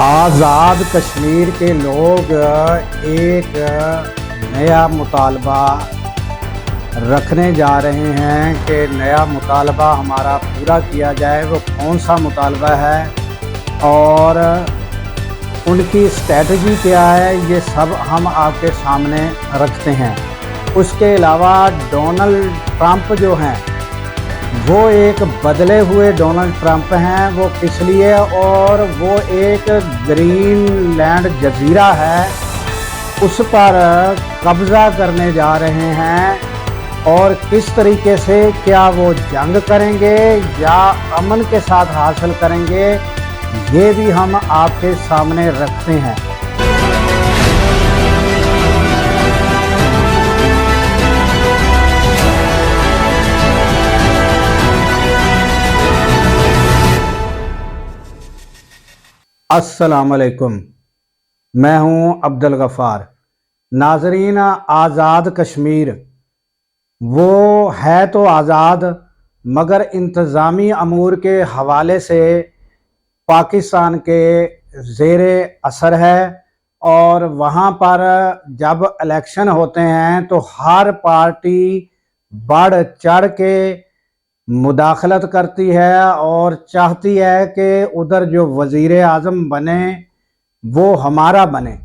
आज़ाद कश्मीर के लोग एक नया मुतालबा रखने जा रहे हैं कि नया मुतालबा हमारा पूरा किया जाए। वो कौन सा मुतालबा है और उनकी स्ट्रेटजी क्या है, ये सब हम आपके सामने रखते हैं। उसके अलावा डोनाल्ड ट्रंप जो हैं वो एक बदले हुए डोनाल्ड ट्रंप हैं। वो किस लिए, और वो एक ग्रीनलैंड जजीरा है उस पर कब्ज़ा करने जा रहे हैं। और किस तरीके से, क्या वो जंग करेंगे या अमन के साथ हासिल करेंगे, ये भी हम आपके सामने रखते हैं। अस्सलाम वालेकुम, मैं हूं अब्दुल गफ़ार। नाजरीन, आज़ाद कश्मीर वो है तो आज़ाद, मगर इंतज़ामी अमूर के हवाले से पाकिस्तान के ज़ेरे असर है। और वहाँ पर जब इलेक्शन होते हैं तो हर पार्टी बढ़ चढ़ के मुदाखलत करती है और चाहती है कि उधर जो वज़ीर आज़म बने वो हमारा बने।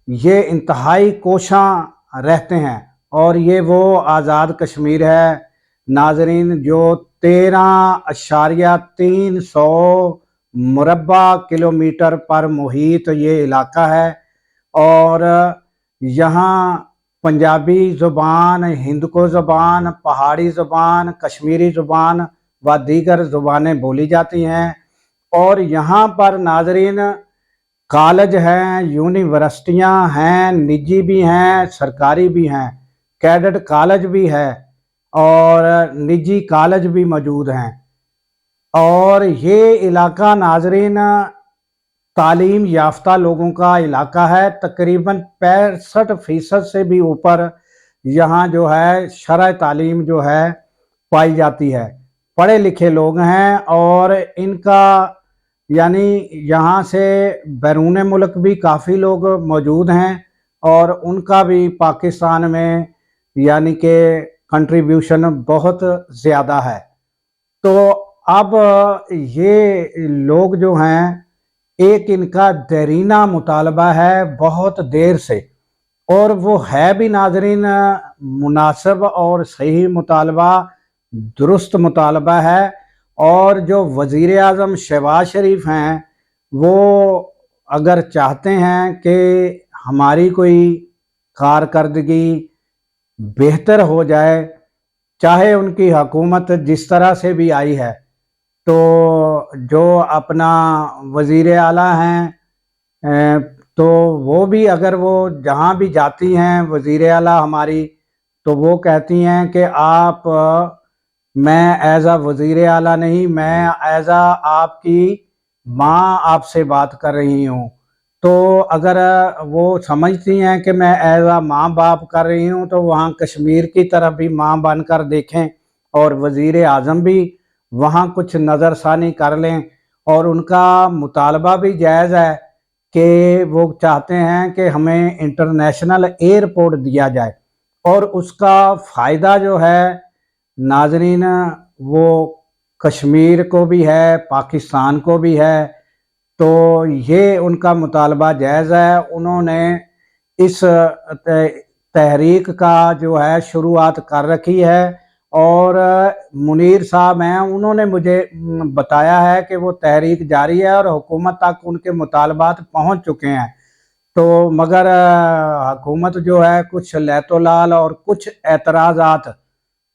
ये इंतहाई कोशां रहते हैं और ये वो आज़ाद कश्मीर है नाजरीन, जो 13.300 मुरबा किलोमीटर पर मुहित ये इलाका है। और यहाँ पंजाबी ज़ुबान, हिंदको ज़ुबान, पहाड़ी ज़ुबान, कश्मीरी ज़ुबान व दीगर ज़ुबानें बोली जाती हैं। और यहाँ पर नाजरीन कॉलेज हैं, यूनिवर्सिटियाँ हैं, निजी भी हैं, सरकारी भी हैं, कैडेट कॉलेज भी है और निजी कॉलेज भी मौजूद हैं। और ये इलाका नाजरीन तालीम याफ्ता लोगों का इलाका है। तकरीबन 65% से भी ऊपर यहाँ जो है शरअ तालीम जो है पाई जाती है। पढ़े लिखे लोग हैं और इनका यानी यहाँ से बैरून मुल्क भी काफ़ी लोग मौजूद हैं और उनका भी पाकिस्तान में यानी कि कंट्रीब्यूशन बहुत ज़्यादा है। तो अब ये लोग जो हैं, एक इनका देरीना मुतालबा है बहुत देर से, और वो है भी नाजरीन मुनासिब और सही मुतालबा, दुरुस्त मुतालबा है। और जो वज़ीर आज़म शहबाज शरीफ हैं वो अगर चाहते हैं कि हमारी कोई कारकर्दगी बेहतर हो जाए, चाहे उनकी हुकूमत जिस तरह से भी आई है, तो जो अपना वज़ीर आला हैं तो वो भी अगर वो जहाँ भी जाती हैं वज़ीर आला हमारी, तो वो कहती हैं कि आप मैं एज़ आ वज़ीर आला नहीं, मैं एज़ आ आपकी माँ आपसे बात कर रही हूँ। तो अगर वो समझती हैं कि मैं एज़ आ माँ बाप कर रही हूँ, तो वहाँ कश्मीर की तरफ भी माँ बनकर देखें और वज़ीर आज़म भी वहाँ कुछ नज़रसानी कर लें। और उनका मुतालबा भी जायज़ है कि वो चाहते हैं कि हमें इंटरनेशनल एयरपोर्ट दिया जाए, और उसका फ़ायदा जो है नाजरीन वो कश्मीर को भी है, पाकिस्तान को भी है। तो ये उनका मुतालबा जायज़ है। उन्होंने इस तहरीक का जो है शुरुआत कर रखी है और मुनीर साहब हैं, उन्होंने मुझे बताया है कि वो तहरीक जारी है और हुकूमत तक उनके मुतालबात पहुंच चुके हैं। तो मगर हुकूमत जो है कुछ लैतोलाल और कुछ एतराज़ात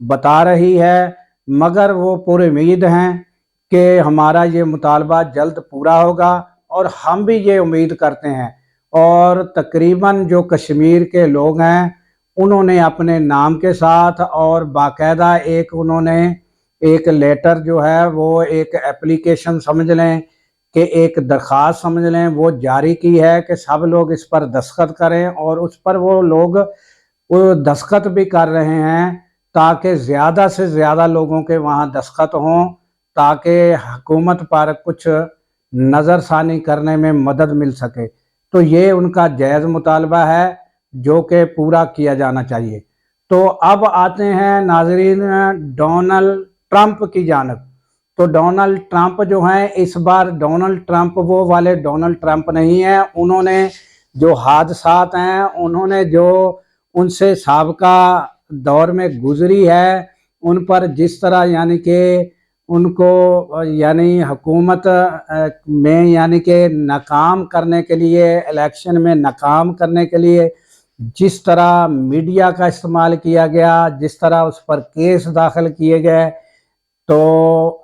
बता रही है, मगर वो पूरी उम्मीद हैं कि हमारा ये मुतालबा जल्द पूरा होगा और हम भी ये उम्मीद करते हैं। और तकरीबन जो कश्मीर के लोग हैं उन्होंने अपने नाम के साथ और बाकायदा एक उन्होंने एक लेटर जो है वो एक एप्लीकेशन समझ लें कि एक दरख्वास्त समझ लें, वो जारी की है कि सब लोग इस पर दस्तखत करें। और उस पर वो लोग वो दस्तखत भी कर रहे हैं ताकि ज़्यादा से ज़्यादा लोगों के वहाँ दस्तखत हों, ताकि हुकूमत पर कुछ नज़रसानी करने में मदद मिल सके। तो ये उनका जायज़ मुतालबा है जो कि पूरा किया जाना चाहिए। तो अब आते हैं नाज़रीन डोनाल्ड ट्रंप की जानिब। तो डोनाल्ड ट्रंप जो हैं, इस बार डोनाल्ड ट्रंप वो वाले डोनाल्ड ट्रंप नहीं हैं। उन्होंने जो हादसात हैं, उन्होंने जो उनसे साबका दौर में गुजरी है, उन पर जिस तरह यानी कि उनको यानी हुकूमत में यानी कि नाकाम करने के लिए, इलेक्शन में नाकाम करने के लिए जिस तरह मीडिया का इस्तेमाल किया गया, जिस तरह उस पर केस दाखिल किए गए, तो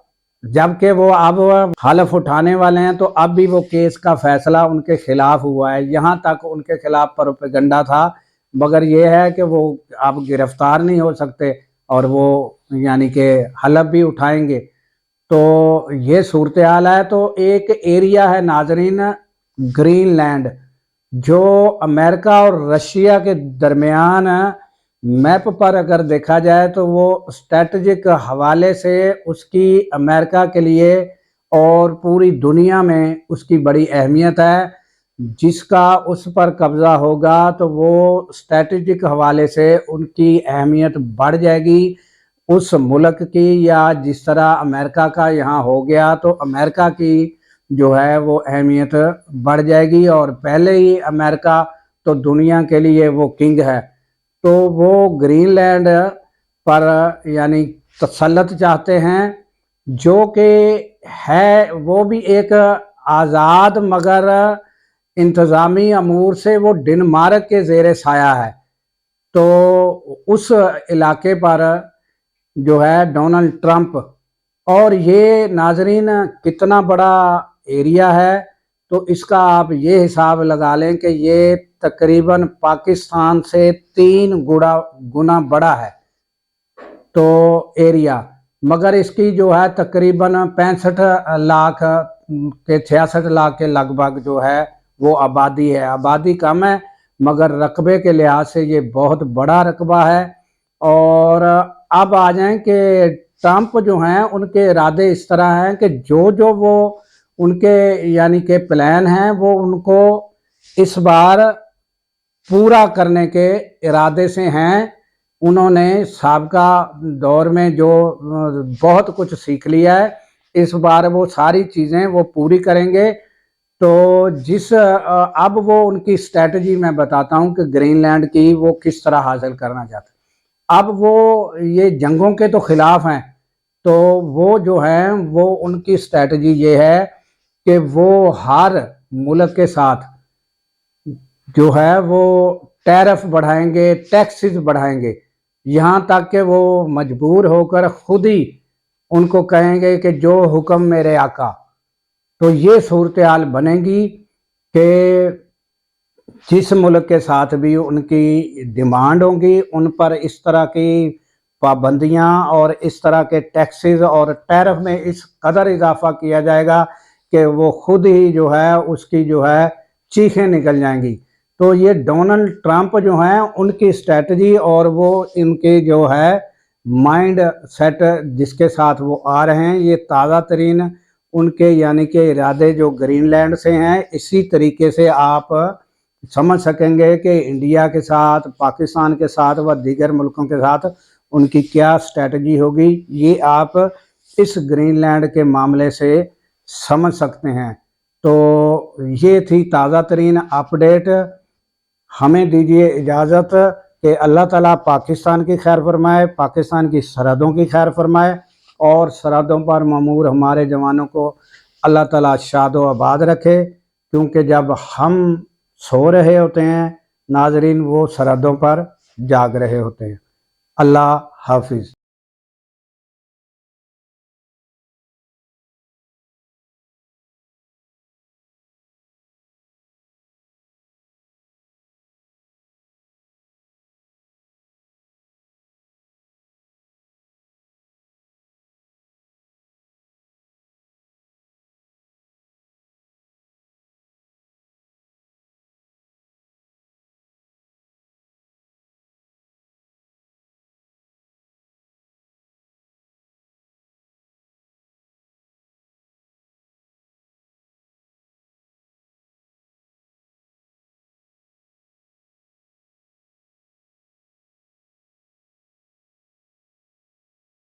जबकि वो अब हलफ उठाने वाले हैं, तो अब भी वो केस का फैसला उनके खिलाफ हुआ है। यहाँ तक उनके खिलाफ प्रोपेगेंडा था, मगर ये है कि वो अब गिरफ्तार नहीं हो सकते और वो यानी कि हलफ भी उठाएंगे। तो ये सूरत हाल है। तो एक एरिया है नाजरीन, ग्रीनलैंड, जो अमेरिका और रशिया के दरमियान मैप पर अगर देखा जाए तो वो स्ट्रेटजिक हवाले से उसकी अमेरिका के लिए और पूरी दुनिया में उसकी बड़ी अहमियत है। जिसका उस पर कब्जा होगा तो वो स्ट्रेटजिक हवाले से उनकी अहमियत बढ़ जाएगी उस मुल्क की, या जिस तरह अमेरिका का यहाँ हो गया तो अमेरिका की जो है वो अहमियत बढ़ जाएगी। और पहले ही अमेरिका तो दुनिया के लिए वो किंग है। तो वो ग्रीनलैंड पर यानी तसल्लुत चाहते हैं, जो कि है वो भी एक आज़ाद मगर इंतज़ामी अमूर से वो डेनमार्क के ज़ेरे साया है। तो उस इलाके पर जो है डोनाल्ड ट्रंप, और ये नाजरीन कितना बड़ा एरिया है, तो इसका आप ये हिसाब लगा लें कि ये तकरीबन पाकिस्तान से 3 गुना बड़ा है तो एरिया। मगर इसकी जो है तकरीबन 65 लाख के 66 लाख के लगभग जो है वो आबादी है। आबादी कम है मगर रकबे के लिहाज से ये बहुत बड़ा रकबा है। और अब आ जाएं कि ट्रंप जो हैं उनके इरादे इस तरह हैं कि जो वो उनके यानी कि प्लान हैं वो उनको इस बार पूरा करने के इरादे से हैं। उन्होंने साबका दौर में जो बहुत कुछ सीख लिया है, इस बार वो सारी चीज़ें वो पूरी करेंगे। तो अब वो उनकी स्ट्रेटजी मैं बताता हूँ कि ग्रीनलैंड की वो किस तरह हासिल करना चाहते हैं। अब वो ये जंगों के तो खिलाफ हैं, तो वो जो है वो उनकी स्ट्रेटजी ये है कि वो हर मुल्क के साथ जो है वो टैरिफ बढ़ाएंगे, टैक्सेस बढ़ाएंगे, यहाँ तक कि वो मजबूर होकर खुद ही उनको कहेंगे कि जो हुक्म मेरे आका। तो ये सूरत हाल बनेगी कि जिस मुल्क के साथ भी उनकी डिमांड होंगी उन पर इस तरह की पाबंदियां और इस तरह के टैक्सेस और टैरिफ में इस कदर इजाफा किया जाएगा कि वो खुद ही जो है उसकी जो है चीखें निकल जाएंगी। तो ये डोनाल्ड ट्रंप जो हैं उनकी स्ट्रेटजी और वो इनके जो है माइंड सेट जिसके साथ वो आ रहे हैं, ये ताज़ा तरीन उनके यानी कि इरादे जो ग्रीनलैंड से हैं, इसी तरीके से आप समझ सकेंगे कि इंडिया के साथ, पाकिस्तान के साथ व दीगर मुल्कों के साथ उनकी क्या स्ट्रेटजी होगी। ये आप इस ग्रीनलैंड के मामले से समझ सकते हैं। तो ये थी ताज़ा तरीन अपडेट। हमें दीजिए इजाज़त कि अल्लाह ताला पाकिस्तान की खैर फरमाए, पाकिस्तान की सरहदों की खैर फरमाए और सरहदों पर ममूर हमारे जवानों को अल्लाह ताला शादो आबाद रखे। क्योंकि जब हम सो रहे होते हैं नाजरीन, वो सरहदों पर जाग रहे होते हैं। अल्लाह हाफिज़।